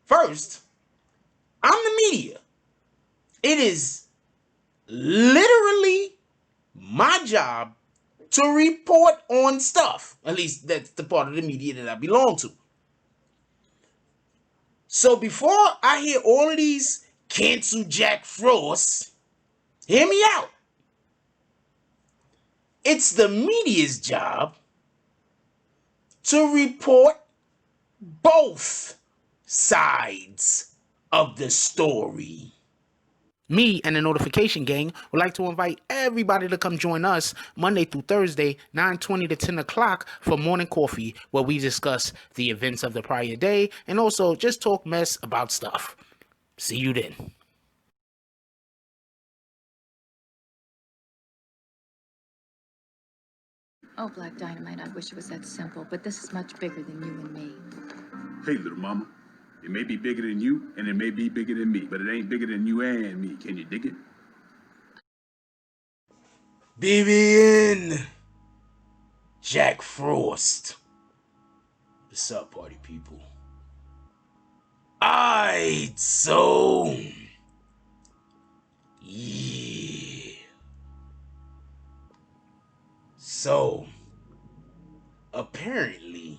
First, I'm the media. It is literally my job to report on stuff. At least that's the part of the media that I belong to. So before I hear all of these cancel Jack Frost, hear me out. It's the media's job to report both sides of the story. Me and the Notification Gang would like to invite everybody to come join us Monday through Thursday, 9:20 to 10 o'clock for Morning Coffee, where we discuss the events of the prior day and also just talk mess about stuff. See you then. Oh, Black Dynamite, I wish it was that simple, but this is much bigger than you and me. Hey, little mama. It may be bigger than you, and it may be bigger than me, but it ain't bigger than you and me. Can you dig it? BBN Jack Frost. What's up, party people? Aight, so yeah. So apparently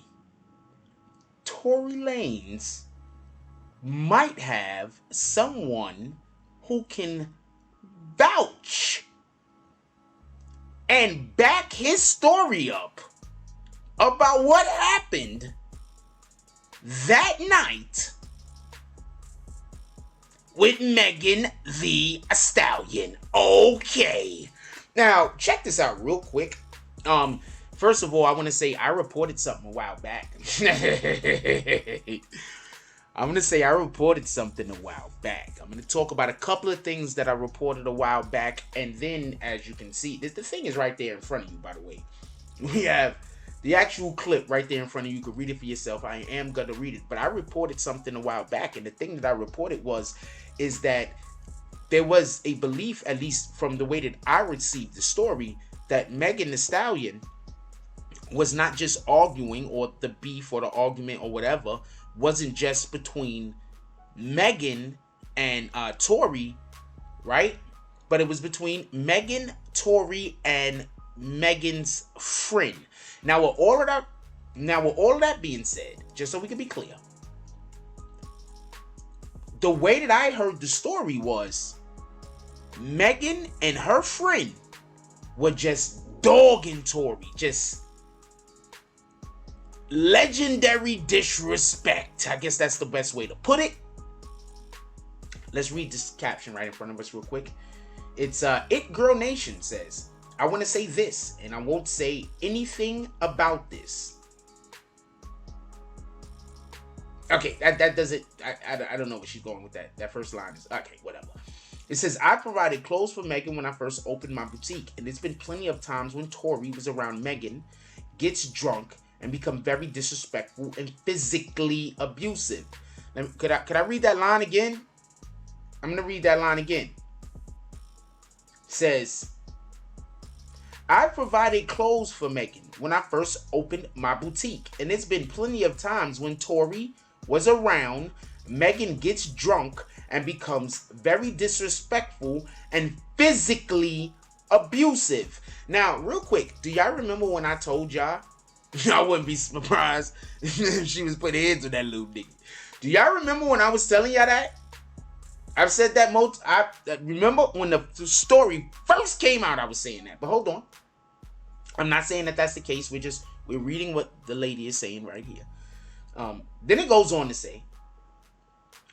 Tory Lanez might have someone who can vouch and back his story up about what happened that night with Megan Thee Stallion. Okay. Now, check this out real quick. First of all, I want to say I reported something a while back. I'm going to say I reported something a while back. I'm going to talk about a couple of things that I reported a while back. And then, as you can see, the thing is right there in front of you, by the way. We have the actual clip right there in front of you. You can read it for yourself. I am going to read it. But I reported something a while back. And the thing that I reported is that there was a belief, at least from the way that I received the story, that Megan Thee Stallion was not just arguing, or the beef or the argument or whatever wasn't just between Megan and Tory, right? But it was between Megan, Tory, and Megan's friend. Now with all of that being said, just so we can be clear, the way that I heard the story was Megan and her friend were just dogging Tory, just legendary disrespect. I guess that's the best way to put it. Let's read this caption right in front of us real quick. It's It Girl Nation says, I want to say this, and I won't say anything about this. Okay, that does it. I don't know what she's going with that. That first line is, okay, whatever. It says, I provided clothes for Megan when I first opened my boutique, and there's been plenty of times when Tory was around Megan, gets drunk, and become very disrespectful and physically abusive. Could I read that line again? I'm going to read that line again. It says, I provided clothes for Megan when I first opened my boutique, and it's been plenty of times when Tory was around, Megan gets drunk and becomes very disrespectful and physically abusive. Now, real quick, do y'all remember when I told y'all? I wouldn't be surprised if she was putting hands on that little nigga. Do y'all remember when I was telling y'all that? I've said that I remember when the story first came out, I was saying that. But hold on. I'm not saying that that's the case. We're reading what the lady is saying right here. Then it goes on to say,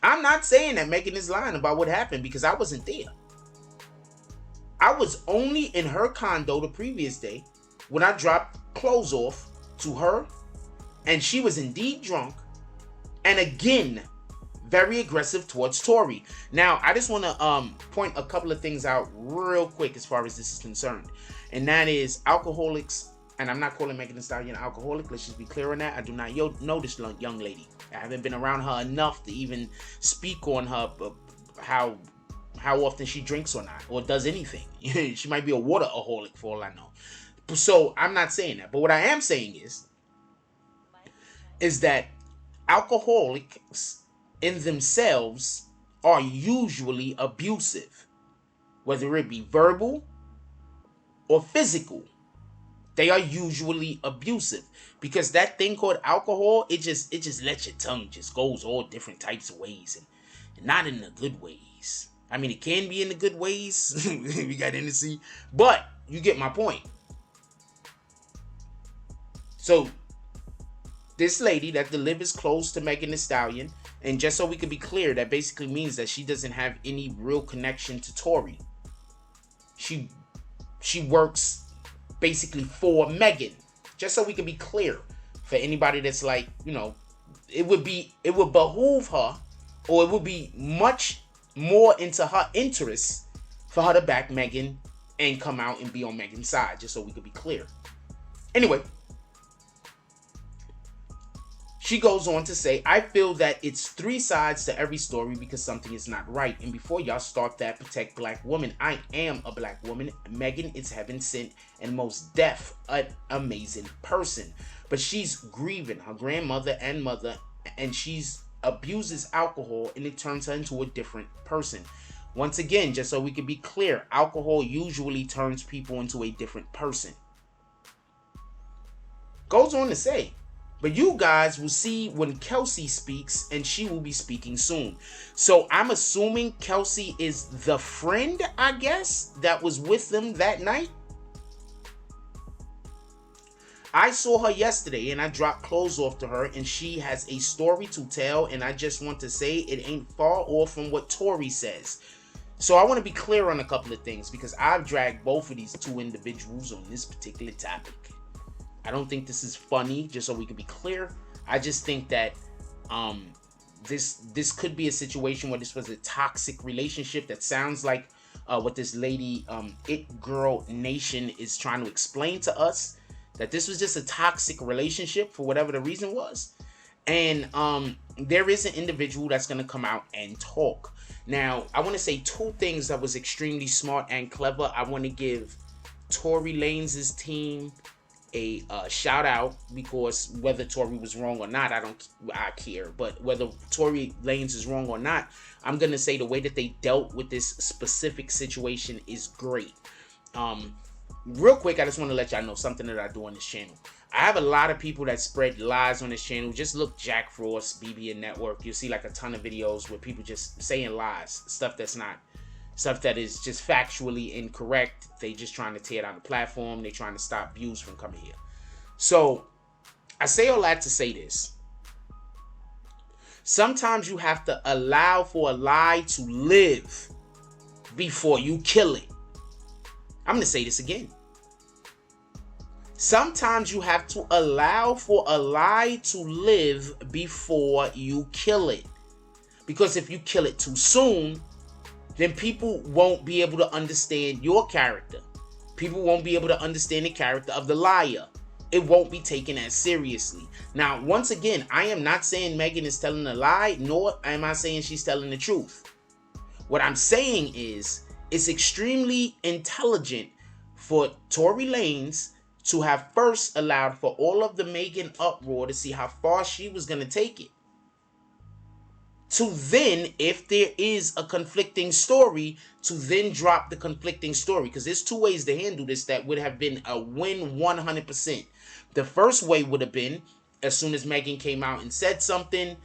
I'm not saying that Megan is lying about what happened because I wasn't there. I was only in her condo the previous day when I dropped clothes off to her, and she was indeed drunk and again very aggressive towards Tory. Now, I just want to point a couple of things out real quick as far as this is concerned, and that is alcoholics. And I'm not calling Megan Thee Stallion an alcoholic. Let's just be clear on that. I do not know this young lady. I haven't been around her enough to even speak on her, how often she drinks or not, or does anything. She might be a wateraholic for all I know. So I'm not saying that. But what I am saying is that alcoholics in themselves are usually abusive, whether it be verbal or physical. They are usually abusive because that thing called alcohol, it just lets your tongue just goes all different types of ways and not in the good ways. I mean, it can be in the good ways. We got Hennessy, but you get my point. So this lady that delivers clothes to Megan Thee Stallion, and just so we can be clear, that basically means that she doesn't have any real connection to Tory. She works basically for Megan. Just so we can be clear, for anybody that's like, you know, it would behoove her, or it would be much more into her interests for her to back Megan and come out and be on Megan's side, just so we could be clear. Anyway, she goes on to say, I feel that it's three sides to every story because something is not right. And before y'all start that, protect black women. I am a black woman. Megan is heaven sent and most deaf, an amazing person. But she's grieving her grandmother and mother, and she's abuses alcohol, and it turns her into a different person. Once again, just so we can be clear, alcohol usually turns people into a different person. Goes on to say, but you guys will see when Kelsey speaks, and she will be speaking soon. So I'm assuming Kelsey is the friend, I guess, that was with them that night. I saw her yesterday, and I dropped clothes off to her, and she has a story to tell, and I just want to say it ain't far off from what Tory says. So I want to be clear on a couple of things, because I've dragged both of these two individuals on this particular topic. I don't think this is funny, just so we can be clear. I just think that this could be a situation where this was a toxic relationship that sounds like what this lady, It Girl Nation, is trying to explain to us. That this was just a toxic relationship for whatever the reason was. And there is an individual that's going to come out and talk. Now, I want to say two things that was extremely smart and clever. I want to give Tory Lanez' team a shout out, because whether Tory was wrong or not, I care. But whether Tory Lanez is wrong or not, I'm going to say the way that they dealt with this specific situation is great. Real quick, I just want to let y'all know something that I do on this channel. I have a lot of people that spread lies on this channel. Just look Jack Frost, BBNNETWORK. You'll see like a ton of videos where people just saying lies. Stuff that is just factually incorrect. They just trying to tear down the platform. They trying to stop views from coming here. So, I say all that to say this. Sometimes you have to allow for a lie to live before you kill it. I'm going to say this again. Sometimes you have to allow for a lie to live before you kill it. Because if you kill it too soon, then people won't be able to understand your character. People won't be able to understand the character of the liar. It won't be taken as seriously. Now, once again, I am not saying Megan is telling a lie, nor am I saying she's telling the truth. What I'm saying is, it's extremely intelligent for Tory Lanez to have first allowed for all of the Megan uproar to see how far she was going to take it. To then, if there is a conflicting story, to then drop the conflicting story. Because there's two ways to handle this that would have been a win 100%. The first way would have been, as soon as Megan came out and said something,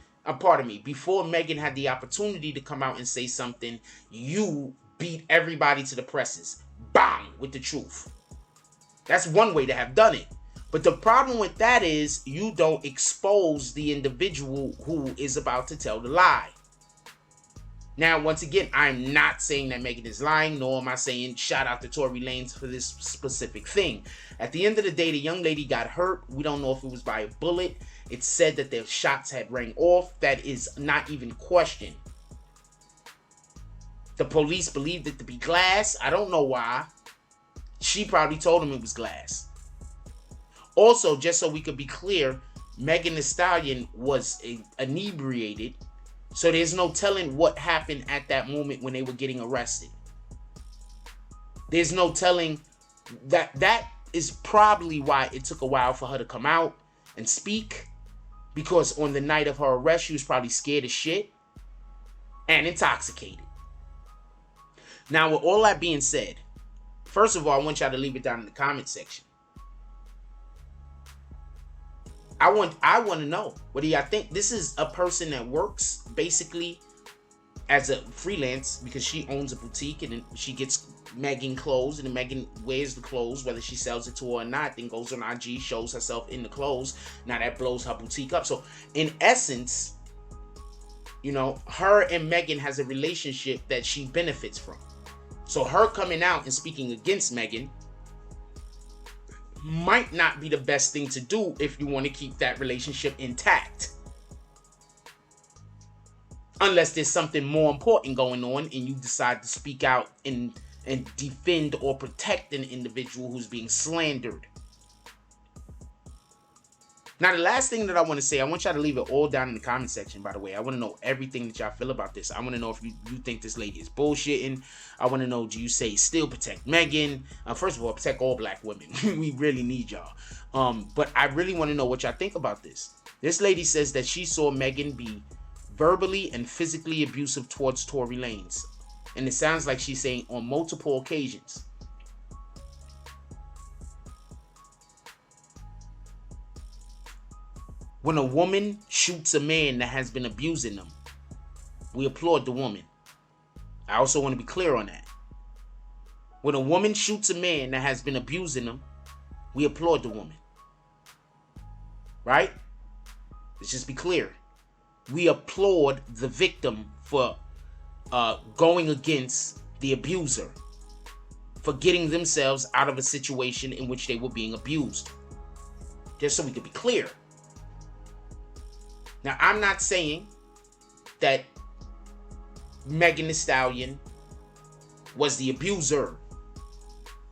before Megan had the opportunity to come out and say something, you beat everybody to the presses. Bang! With the truth. That's one way to have done it. But the problem with that is you don't expose the individual who is about to tell the lie. Now, once again, I'm not saying that Megan is lying, nor am I saying shout out to Tory Lanez for this specific thing. At the end of the day, the young lady got hurt. We don't know if it was by a bullet. It's said that their shots had rang off. That is not even questioned. The police believed it to be glass. I don't know why. She probably told him it was glass. Also, just so we could be clear, Megan Thee Stallion was inebriated. So there's no telling what happened at that moment when they were getting arrested. There's no telling that. That is probably why it took a while for her to come out and speak. Because on the night of her arrest, she was probably scared as shit. and intoxicated. Now, with all that being said, first of all, I want y'all to leave it down in the comment section. I want to know, what do y'all think? This is a person that works basically as a freelance because she owns a boutique and then she gets Megan clothes, and then Megan wears the clothes, whether she sells it to her or not, then goes on IG, shows herself in the clothes. Now that blows her boutique up. So in essence, you know, her and Megan has a relationship that she benefits from. So her coming out and speaking against Megan might not be the best thing to do if you want to keep that relationship intact. Unless there's something more important going on and you decide to speak out and defend or protect an individual who's being slandered. Now, the last thing that I want to say, I want y'all to leave it all down in the comment section, by the way. I want to know everything that y'all feel about this. I want to know if you think this lady is bullshitting. I want to know, do you say still protect Megan? First of all, protect all black women. We really need y'all. But I really want to know what y'all think about this. This lady says that she saw Megan be verbally and physically abusive towards Tory Lanez. And it sounds like she's saying on multiple occasions. When a woman shoots a man that has been abusing them, we applaud the woman. I also want to be clear on that. When a woman shoots a man that has been abusing them, we applaud the woman. Right? Let's just be clear. We applaud the victim for going against the abuser, for getting themselves out of a situation in which they were being abused. Just so we can be clear. Now, I'm not saying that Megan Thee Stallion was the abuser.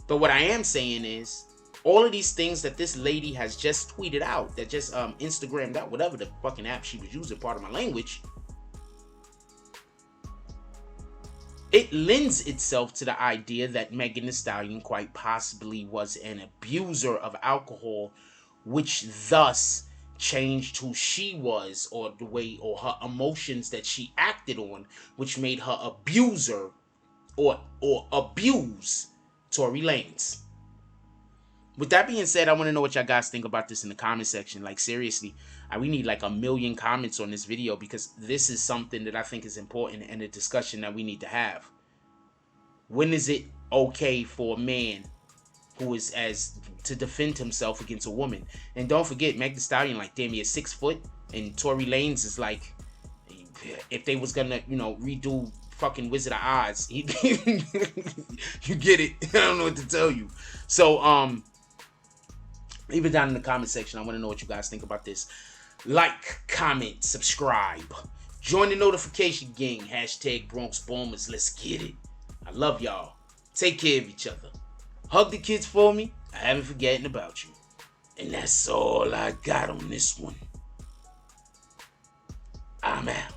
But what I am saying is, all of these things that this lady has just tweeted out, that just Instagrammed out, whatever the fucking app she was using, part of my language, it lends itself to the idea that Megan Thee Stallion quite possibly was an abuser of alcohol, which thus changed who she was, or the way, or her emotions that she acted on, which made her abuser or abuse Tory Lanez. With that being said, I want to know what y'all guys think about this in the comment section. Like, seriously, we need like 1 million comments on this video, because this is something that I think is important and a discussion that we need to have. When is it okay for a man who is to defend himself against a woman? And don't forget, Megan Thee Stallion, like, damn near 6 foot, and Tory Lanez is like, if they was gonna, you know, redo fucking Wizard of Oz, you get it. I don't know what to tell you. So, leave it down in the comment section. I want to know what you guys think about this. Like, comment, subscribe, join the notification gang. Hashtag Bronx Bombers. Let's get it. I love y'all. Take care of each other. Hug the kids for me. I haven't forgotten about you. And that's all I got on this one. I'm out.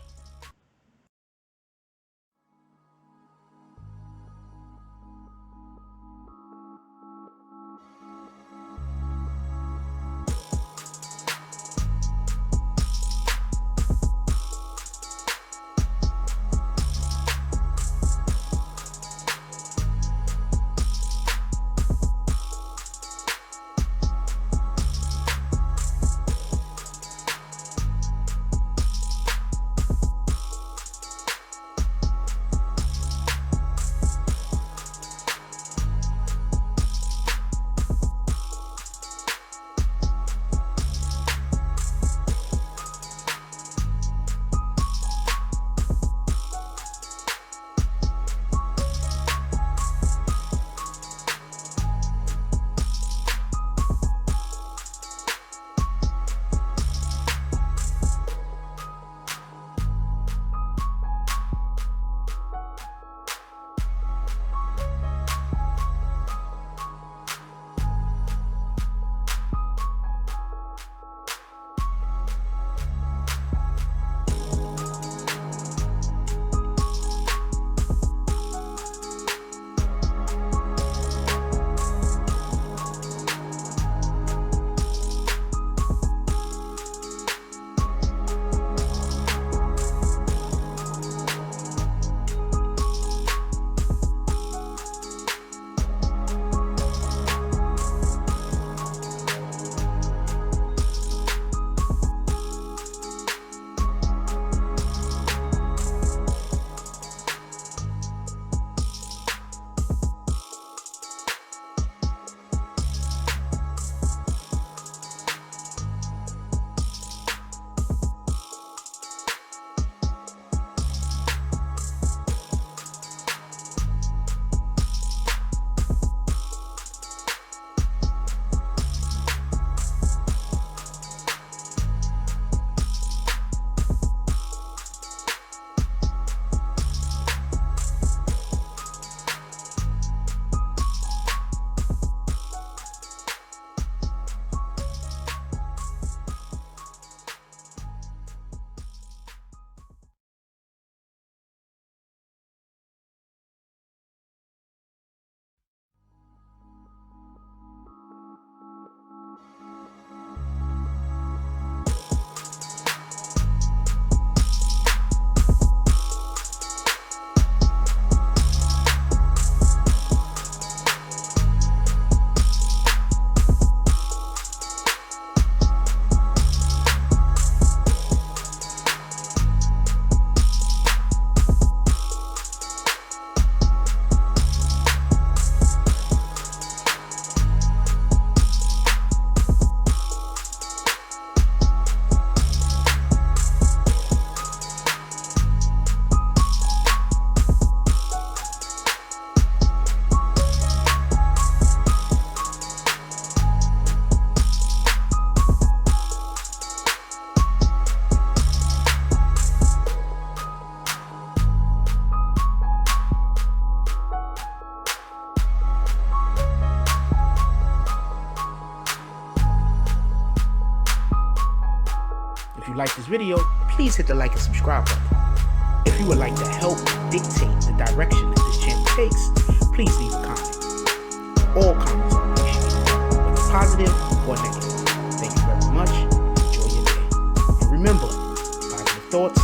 If you like this video, please hit the like and subscribe button. If you would like to help dictate the direction that this channel takes, please leave a comment. All comments are appreciated, whether positive or negative. Thank you very much. Enjoy your day. And remember, positive thoughts